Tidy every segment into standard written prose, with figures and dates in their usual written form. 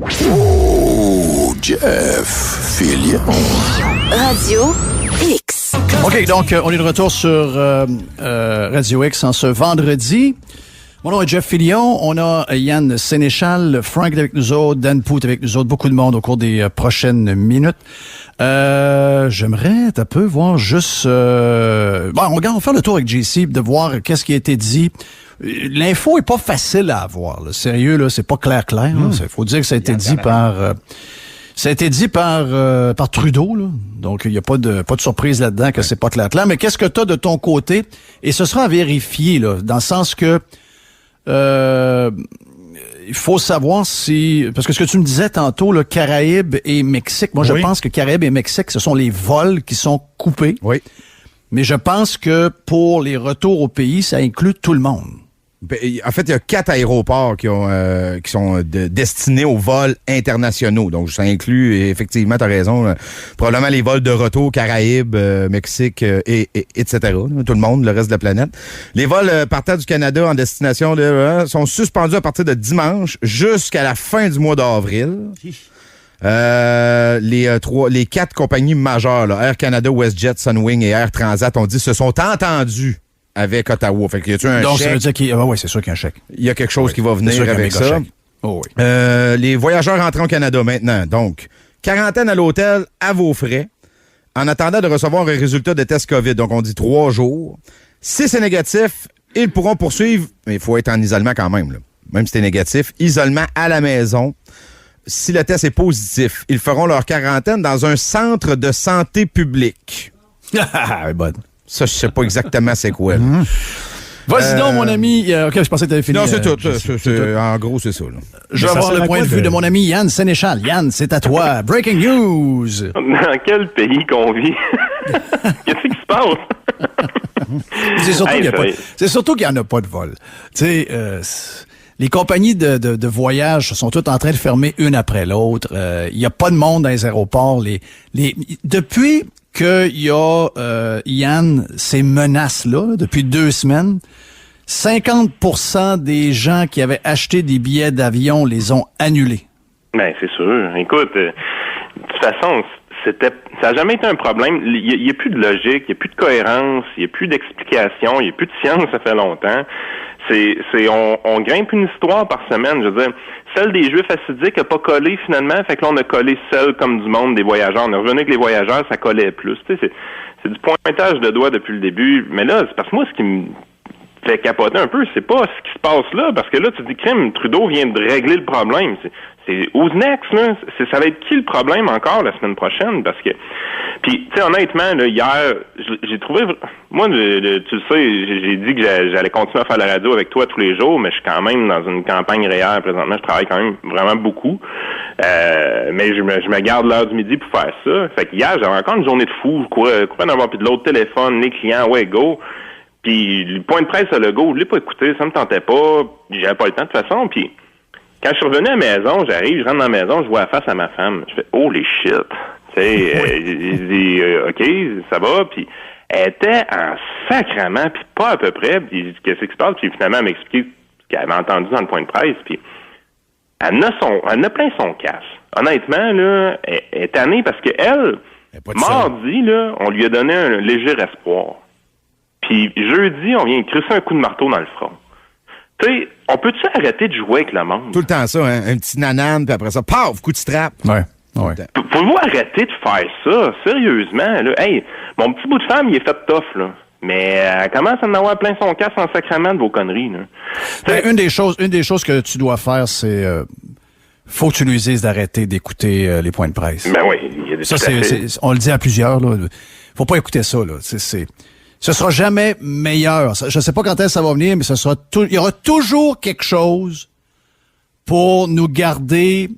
Oh, Jeff Fillion. Radio X. OK, donc on est de retour sur Radio X en ce vendredi. Mon nom est Jeff Fillion. On a Yann Sénéchal, Frank avec nous autres, Dan Pout avec nous autres, beaucoup de monde au cours des prochaines minutes. J'aimerais un peu voir juste... on va faire le tour avec JC de voir qu'est-ce qui a été dit. L'info est pas facile à avoir. Là. Sérieux, là, c'est pas clair. Il faut dire que ça a été dit par... ça a été dit par Trudeau, là. Donc il n'y a pas de surprise là-dedans que c'est pas clair. Mais qu'est-ce que tu as de ton côté? Et ce sera à vérifier, là, dans le sens que il faut savoir si... Parce que ce que tu me disais tantôt, là, Caraïbes et Mexique, moi je pense que Caraïbes et Mexique, ce sont les vols qui sont coupés. Oui. Mais je pense que pour les retours au pays, ça inclut tout le monde. En fait, il y a 4 aéroports qui sont destinés aux vols internationaux. Donc, ça inclut, effectivement, tu as raison, probablement les vols de retour Caraïbes, Mexique, etc. Tout le monde, le reste de la planète. Les vols partant du Canada en destination sont suspendus à partir de dimanche jusqu'à la fin du mois d'avril. Les 4 compagnies majeures, là, Air Canada, WestJet, Sunwing et Air Transat, ont dit se sont entendus avec Ottawa. Fait que y a-tu un donc, chèque? Ça veut dire oui, c'est sûr qu'il y a un chèque. Il y a quelque chose qui va venir avec ça. Oh, oui. Les voyageurs entrant au Canada maintenant. Donc, quarantaine à l'hôtel à vos frais en attendant de recevoir un résultat de test COVID. Donc, on dit 3 jours. Si c'est négatif, ils pourront poursuivre, mais il faut être en isolement quand même. Là. Même si c'est négatif, isolement à la maison. Si le test est positif, ils feront leur quarantaine dans un centre de santé publique. Bonne. Ça, je sais pas exactement c'est quoi. Vas-y donc, mon ami. OK, je pensais que tu avais fini. Non, c'est tout. En gros, c'est ça. Là. Je vais avoir le point de vue de mon ami Yann Sénéchal. Yann, c'est à toi. Breaking news. Dans quel pays qu'on vit? Qu'est-ce qui se passe? C'est surtout qu'il n'y en a pas de vol. Tu sais, les compagnies de voyage sont toutes en train de fermer une après l'autre. Il n'y a pas de monde dans les aéroports. Depuis qu'il y a, Yann, ces menaces-là, depuis 2 semaines, 50% des gens qui avaient acheté des billets d'avion les ont annulés. Ben, c'est sûr. Écoute, de toute façon, ça n'a jamais été un problème. Il n'y a plus de logique, il n'y a plus de cohérence, il n'y a plus d'explication, il n'y a plus de science, ça fait longtemps. On grimpe une histoire par semaine. Je veux dire, celle des Juifs assidiques n'a pas collé finalement, fait que là, on a collé celle comme du monde des voyageurs. On est revenu avec les voyageurs, ça collait plus. Tu sais, c'est du pointage de doigt depuis le début. Mais là, c'est parce que moi, ce qui me fait capoter un peu, c'est pas ce qui se passe là, parce que là, tu dis, crime, Trudeau vient de régler le problème. C'est who's next, là? Ça va être qui le problème encore la semaine prochaine? Parce que, puis, tu sais, honnêtement, là, hier, j'ai trouvé, moi, tu le sais, j'ai dit que j'allais continuer à faire la radio avec toi tous les jours, mais je suis quand même dans une campagne réelle présentement. Je travaille quand même vraiment beaucoup. Mais je me garde l'heure du midi pour faire ça. Fait que hier, j'avais encore une journée de fou. Je courais d'avoir puis de l'autre téléphone, les clients, ouais, go. Puis le point de presse à Legault, je l'ai pas écouté, ça me tentait pas, j'avais pas le temps de toute façon, puis quand je suis revenu à la maison, j'arrive, je rentre dans la maison, je vois la face à ma femme, je fais « Holy shit! » Tu sais, j'ai dit « OK, ça va », puis elle était en sacrament, puis pas à peu près, puis qu'est-ce qui se passe, puis finalement elle m'explique ce qu'elle avait entendu dans le point de presse, puis elle a plein son casse. Honnêtement, là, elle est tannée parce que elle, mardi, là, on lui a donné un léger espoir. Puis jeudi, on vient crisser un coup de marteau dans le front. Tu sais, on peut-tu arrêter de jouer avec le monde? Tout le temps ça, hein? Un petit nanane, puis après ça, paf, coup de strap. Ouais. Pouvez-vous arrêter de faire ça? Sérieusement, là. Hey, mon petit bout de femme, il est fait tough, là. Mais elle commence à en avoir plein son casse en sacrament de vos conneries, là. Ben, une des choses que tu dois faire, c'est... faut que tu lui dises d'arrêter d'écouter les points de presse. Ben oui, il y a des ça, on le dit à plusieurs, là. Faut pas écouter ça, là. Ce sera jamais meilleur. Je sais pas quand est-ce que ça va venir, mais il y aura toujours quelque chose pour nous garder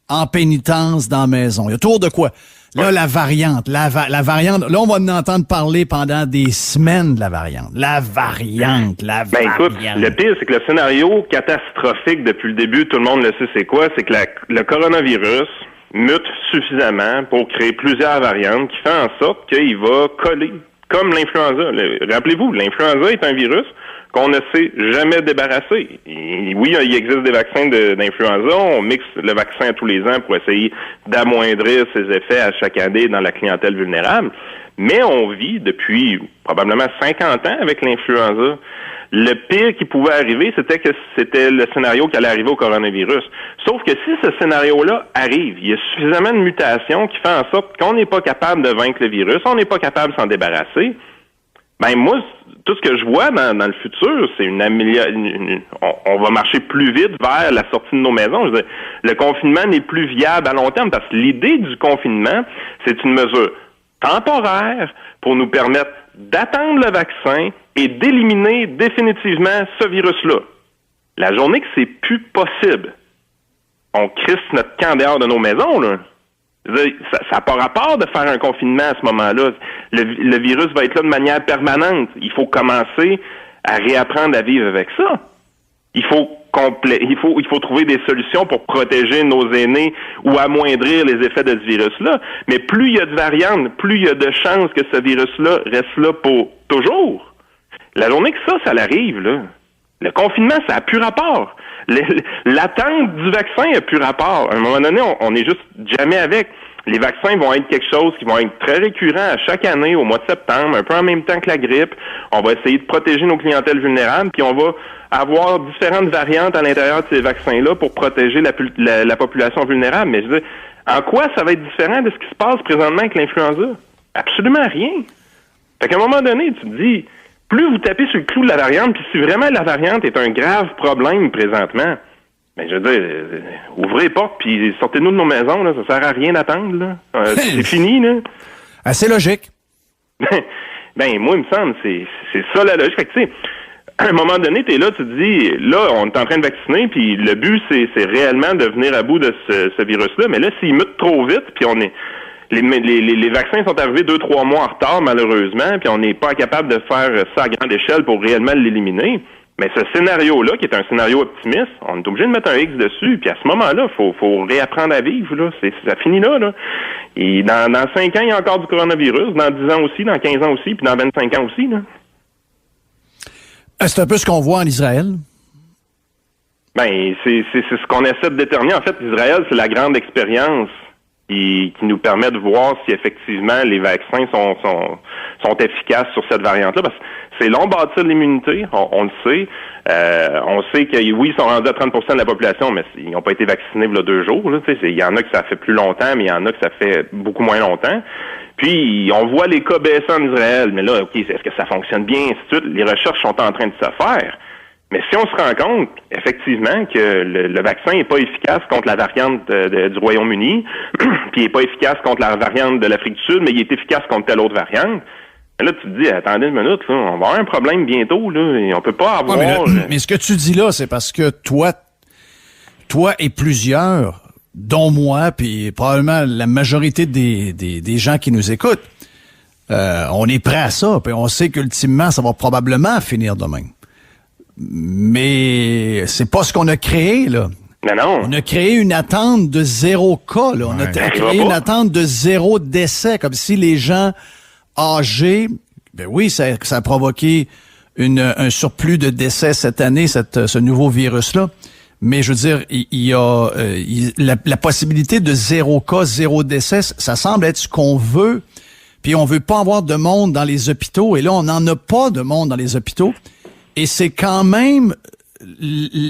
en pénitence dans la maison. Il y a toujours de quoi. Là, la variante. La variante. Là, on va en entendre parler pendant des semaines de la variante. La variante. Ben écoute, le pire, c'est que le scénario catastrophique depuis le début, tout le monde le sait c'est quoi, c'est que le coronavirus mute suffisamment pour créer plusieurs variantes qui fait en sorte qu'il va coller. Comme l'influenza. Rappelez-vous, l'influenza est un virus. qu'on ne s'est jamais débarrassé. Et oui, il existe des vaccins d'influenza. On mixe le vaccin à tous les ans pour essayer d'amoindrir ses effets à chaque année dans la clientèle vulnérable. Mais on vit depuis probablement 50 ans avec l'influenza. Le pire qui pouvait arriver, c'était le scénario qui allait arriver au coronavirus. Sauf que si ce scénario-là arrive, il y a suffisamment de mutations qui fait en sorte qu'on n'est pas capable de vaincre le virus, on n'est pas capable de s'en débarrasser. Ben moi, tout ce que je vois dans le futur, c'est une amélioration. On va marcher plus vite vers la sortie de nos maisons. Je veux dire, le confinement n'est plus viable à long terme parce que l'idée du confinement, c'est une mesure temporaire pour nous permettre d'attendre le vaccin et d'éliminer définitivement ce virus-là. La journée que c'est plus possible, on crisse notre camp dehors de nos maisons, là. Ça n'a pas rapport de faire un confinement à ce moment-là. Le virus va être là de manière permanente. Il faut commencer à réapprendre à vivre avec ça. Il faut trouver des solutions pour protéger nos aînés ou amoindrir les effets de ce virus-là. Mais plus il y a de variantes, plus il y a de chances que ce virus-là reste là pour toujours. La journée que ça l'arrive, là, le confinement, ça n'a plus rapport. L'attente du vaccin n'a plus rapport. À un moment donné, on est juste jamais avec. Les vaccins vont être quelque chose qui vont être très récurrent à chaque année, au mois de septembre, un peu en même temps que la grippe. On va essayer de protéger nos clientèles vulnérables, puis on va avoir différentes variantes à l'intérieur de ces vaccins-là pour protéger la population vulnérable. Mais je veux dire, en quoi ça va être différent de ce qui se passe présentement avec l'influenza? Absolument rien. Fait qu'à un moment donné, tu te dis, plus vous tapez sur le clou de la variante, puis si vraiment la variante est un grave problème présentement, ben je veux dire, ouvrez les portes, puis sortez-nous de nos maisons, là, ça sert à rien d'attendre, là. C'est fini, là. Assez logique. Ben, moi, il me semble, c'est ça la logique. Fait que, tu sais, à un moment donné, t'es là, tu te dis, là, on est en train de vacciner, puis le but, c'est réellement de venir à bout de ce virus-là, mais là, s'il mute trop vite, puis on est... Les vaccins sont arrivés 2-3 mois en retard, malheureusement, puis on n'est pas capable de faire ça à grande échelle pour réellement l'éliminer. Mais ce scénario-là, qui est un scénario optimiste, on est obligé de mettre un X dessus, puis à ce moment-là, faut réapprendre à vivre, là. Ça finit là. Et dans 5 ans, il y a encore du coronavirus, dans 10 ans aussi, dans 15 ans aussi, puis dans 25 ans aussi, là. C'est un peu ce qu'on voit en Israël. Ben, c'est ce qu'on essaie de déterminer. En fait, Israël, c'est la grande expérience qui nous permet de voir si effectivement les vaccins sont efficaces sur cette variante-là. Parce que c'est long bâtir l'immunité, on le sait. On sait que oui, ils sont rendus à 30% de la population, mais ils n'ont pas été vaccinés il y a 2 jours. Il y en a que ça fait plus longtemps, mais il y en a que ça fait beaucoup moins longtemps. Puis, on voit les cas baisser en Israël. Mais là, OK, est-ce que ça fonctionne bien, ainsi de suite? Les recherches sont en train de se faire. Mais si on se rend compte, effectivement, que le vaccin n'est pas efficace contre la variante du Royaume-Uni, puis il n'est pas efficace contre la variante de l'Afrique du Sud, mais il est efficace contre telle autre variante, là, tu te dis, attendez une minute, là, on va avoir un problème bientôt, là, et on peut pas avoir... Mais ce que tu dis là, c'est parce que toi et plusieurs, dont moi, puis probablement la majorité des gens qui nous écoutent, on est prêt à ça, puis on sait qu'ultimement, ça va probablement finir demain. Mais c'est pas ce qu'on a créé, là. Non. On a créé une attente de 0 cas, là. On a créé une attente de 0 décès, comme si les gens âgés, ben oui, ça a provoqué un surplus de décès cette année, ce nouveau virus-là. Mais je veux dire, il y a la possibilité de 0 cas, 0 décès, ça semble être ce qu'on veut. Puis on veut pas avoir de monde dans les hôpitaux. Et là, on n'en a pas de monde dans les hôpitaux. Et c'est quand même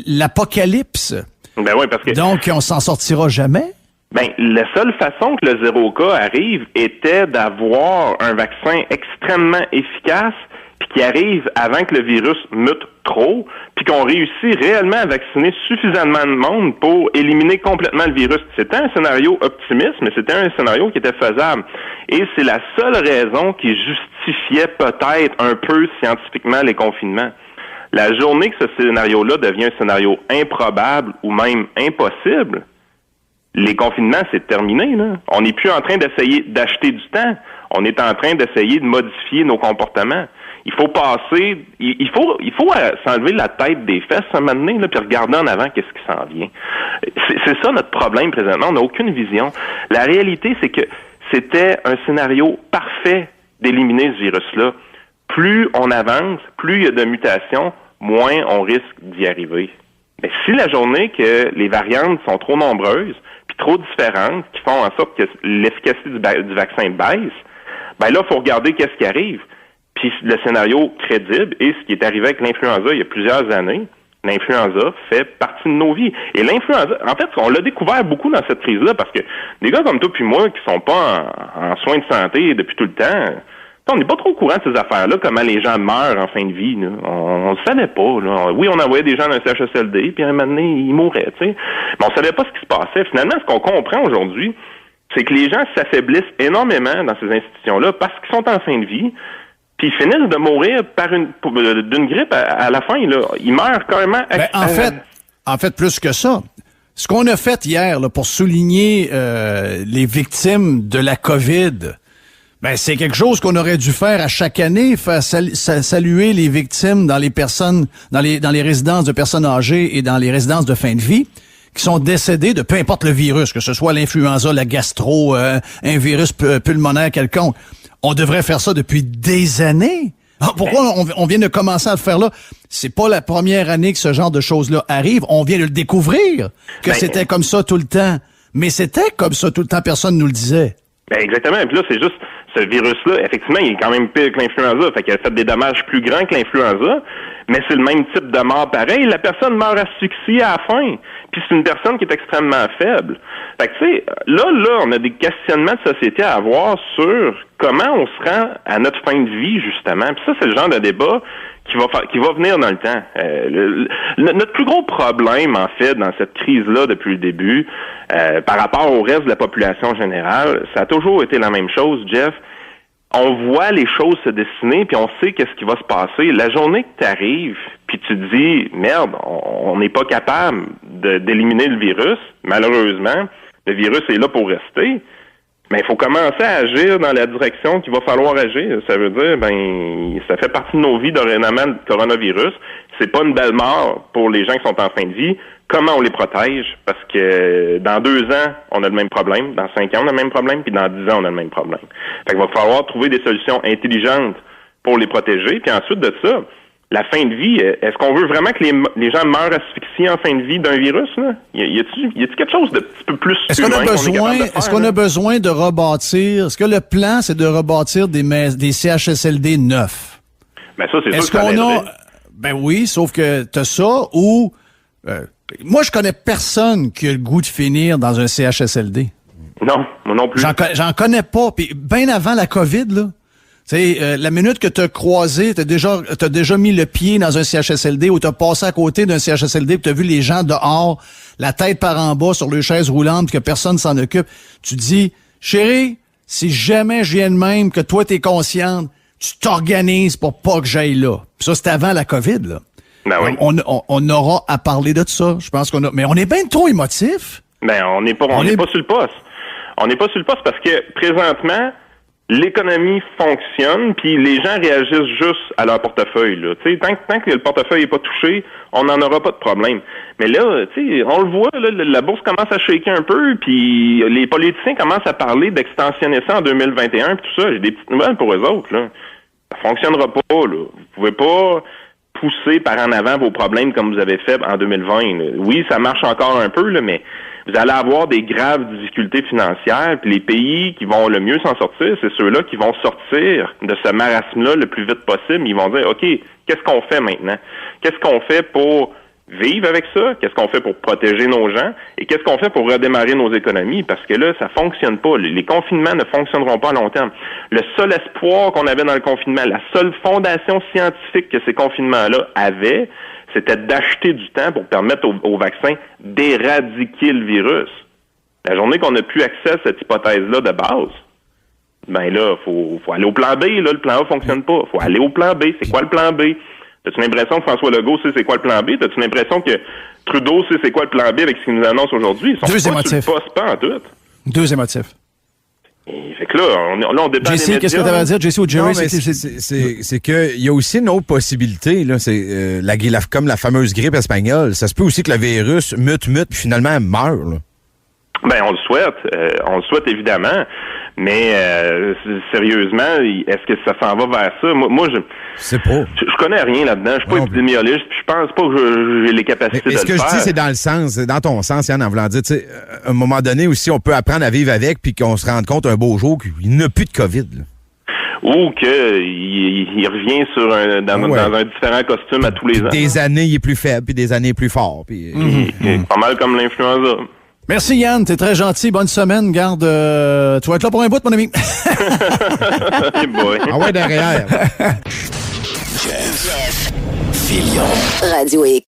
l'apocalypse. Ben oui, parce que... Donc, on s'en sortira jamais? Ben, la seule façon que le 0 cas arrive était d'avoir un vaccin extrêmement efficace puis qui arrive avant que le virus mute trop, puis qu'on réussit réellement à vacciner suffisamment de monde pour éliminer complètement le virus. C'était un scénario optimiste, mais c'était un scénario qui était faisable. Et c'est la seule raison qui justifiait peut-être un peu scientifiquement les confinements. La journée que ce scénario-là devient un scénario improbable ou même impossible, les confinements, c'est terminé, là. On n'est plus en train d'essayer d'acheter du temps. On est en train d'essayer de modifier nos comportements. Il faut passer, il faut s'enlever la tête des fesses à un moment donné, là, puis regarder en avant qu'est-ce qui s'en vient. C'est ça notre problème présentement. On n'a aucune vision. La réalité, c'est que c'était un scénario parfait d'éliminer ce virus-là. Plus on avance, plus il y a de mutations, moins on risque d'y arriver. Mais si la journée que les variantes sont trop nombreuses, puis trop différentes, qui font en sorte que l'efficacité du vaccin baisse, ben là, il faut regarder qu'est-ce qui arrive. Puis le scénario crédible, et ce qui est arrivé avec l'influenza il y a plusieurs années, l'influenza fait partie de nos vies. Et l'influenza, en fait, on l'a découvert beaucoup dans cette crise-là, parce que des gars comme toi puis moi, qui sont pas en soins de santé depuis tout le temps, on n'est pas trop au courant de ces affaires-là, comment les gens meurent en fin de vie. Là. On le savait pas. Là. Oui, on envoyait des gens dans un CHSLD, puis à un moment donné, ils mouraient, tu sais. Mais on savait pas ce qui se passait. Finalement, ce qu'on comprend aujourd'hui, c'est que les gens s'affaiblissent énormément dans ces institutions-là parce qu'ils sont en fin de vie, puis ils finissent de mourir d'une grippe à la fin. Là. Ils meurent carrément. En fait, plus que ça. Ce qu'on a fait hier là, pour souligner les victimes de la COVID, ben c'est quelque chose qu'on aurait dû faire à chaque année, faire saluer les victimes dans les personnes, dans les résidences de personnes âgées et dans les résidences de fin de vie qui sont décédées de peu importe le virus, que ce soit l'influenza, la gastro, un virus pulmonaire quelconque. On devrait faire ça depuis des années. Pourquoi on vient de commencer à le faire là? C'est pas la première année que ce genre de choses-là arrive. On vient de le découvrir, que c'était comme ça tout le temps. Mais c'était comme ça tout le temps, personne nous le disait. Ben exactement. Et puis là, c'est juste, ce virus-là, effectivement, il est quand même pire que l'influenza. Fait qu'il a fait des dommages plus grands que l'influenza. Mais c'est le même type de mort pareil. La personne meurt asphyxiée à la fin. Puis c'est une personne qui est extrêmement faible. Fait que, tu sais, là, on a des questionnements de société à avoir sur comment on se rend à notre fin de vie, justement. Puis ça, c'est le genre de débat qui va venir dans le temps. Notre plus gros problème, en fait, dans cette crise-là depuis le début, par rapport au reste de la population générale, ça a toujours été la même chose, Jeff. On voit les choses se dessiner, puis on sait qu'est-ce qui va se passer. La journée que tu arrives, puis tu te dis, merde, on n'est pas capable d'éliminer le virus, malheureusement, le virus est là pour rester, mais il faut commencer à agir dans la direction qu'il va falloir agir. Ça veut dire, ça fait partie de nos vies dorénavant, le coronavirus. C'est pas une belle mort pour les gens qui sont en fin de vie. Comment on les protège? Parce que dans 2 ans, on a le même problème. Dans 5 ans, on a le même problème. Puis dans 10 ans, on a le même problème. Fait qu'il va falloir trouver des solutions intelligentes pour les protéger. Puis ensuite de ça, la fin de vie, est-ce qu'on veut vraiment que les gens meurent asphyxiés en fin de vie d'un virus? Là? Y a-t-il quelque chose de petit peu plus est-ce qu'on a besoin de rebâtir? Est-ce que le plan, c'est de rebâtir des CHSLD neufs? Ben ça, c'est sûr est-ce qu'on a... Ben oui, sauf que t'as ça ou... moi, je connais personne qui a le goût de finir dans un CHSLD. Non, moi non plus. J'en connais pas. Puis bien avant la COVID, là, tu sais, la minute que t'as croisé, t'as déjà mis le pied dans un CHSLD ou t'as passé à côté d'un CHSLD puis t'as vu les gens dehors, la tête par en bas sur les chaises roulantes puis que personne s'en occupe. Tu te dis, chérie, si jamais je viens de même, que toi t'es consciente, tu t'organises pour pas que j'aille là. Puis ça, c'était avant la COVID, là. Ben oui. On aura à parler de ça. Je pense mais on est bien trop émotif. Ben, on n'est pas sur le poste. On n'est pas sur le poste parce que, présentement, l'économie fonctionne, puis les gens réagissent juste à leur portefeuille. Là. Tant que le portefeuille n'est pas touché, on n'en aura pas de problème. Mais là, on le voit, là, la bourse commence à shaker un peu, puis les politiciens commencent à parler d'extensionner ça en 2021, puis tout ça. J'ai des petites nouvelles pour eux autres. Là. Ça fonctionnera pas. Là. Vous pouvez pas pousser par en avant vos problèmes comme vous avez fait en 2020. Là. Oui, ça marche encore un peu, là, mais vous allez avoir des graves difficultés financières, puis les pays qui vont le mieux s'en sortir, c'est ceux-là qui vont sortir de ce marasme-là le plus vite possible. Ils vont dire, OK, qu'est-ce qu'on fait maintenant? Qu'est-ce qu'on fait pour vivre avec ça? Qu'est-ce qu'on fait pour protéger nos gens? Et qu'est-ce qu'on fait pour redémarrer nos économies? Parce que là, ça fonctionne pas. Les confinements ne fonctionneront pas à long terme. Le seul espoir qu'on avait dans le confinement, la seule fondation scientifique que ces confinements-là avaient, c'était d'acheter du temps pour permettre au vaccin d'éradiquer le virus. La journée qu'on n'a plus accès à cette hypothèse-là de base, ben là, faut aller au plan B. Là, le plan A fonctionne pas. Faut aller au plan B. C'est quoi le plan B? T'as-tu l'impression que François Legault sait c'est quoi le plan B? T'as-tu l'impression que Trudeau sait c'est quoi le plan B avec ce qu'il nous annonce aujourd'hui? Ils sont Deux pas émotifs. sur le poste, pas en tout. 2 émotifs. Fait que là, on dépend JC, qu'est-ce que tu avais à dire? JC ou Jerry? C'est qu'il y a aussi une autre possibilité, là, c'est comme la fameuse grippe espagnole. Ça se peut aussi que le virus mute, puis finalement meurt. Là. Ben, on le souhaite évidemment. Mais sérieusement, est-ce que ça s'en va vers ça? Moi, je connais rien là-dedans. Je suis pas épidémiologiste, puis je pense pas que j'ai les capacités de le faire. Mais ce que je dis, c'est dans ton sens, Yann, en voulant dire, tu sais, à un moment donné aussi, on peut apprendre à vivre avec, puis qu'on se rende compte un beau jour qu'il n'y a plus de COVID, là. Ou qu'il revient dans un différent costume à tous les ans. Des années, il est plus faible, puis des années, plus fort. Puis, pas mal comme l'influenza. Merci Yann, t'es très gentil. Bonne semaine. Garde, tu vas être là pour un bout, mon ami. Hey boy. Ah ouais, derrière. Jeff. Filion. Radio X.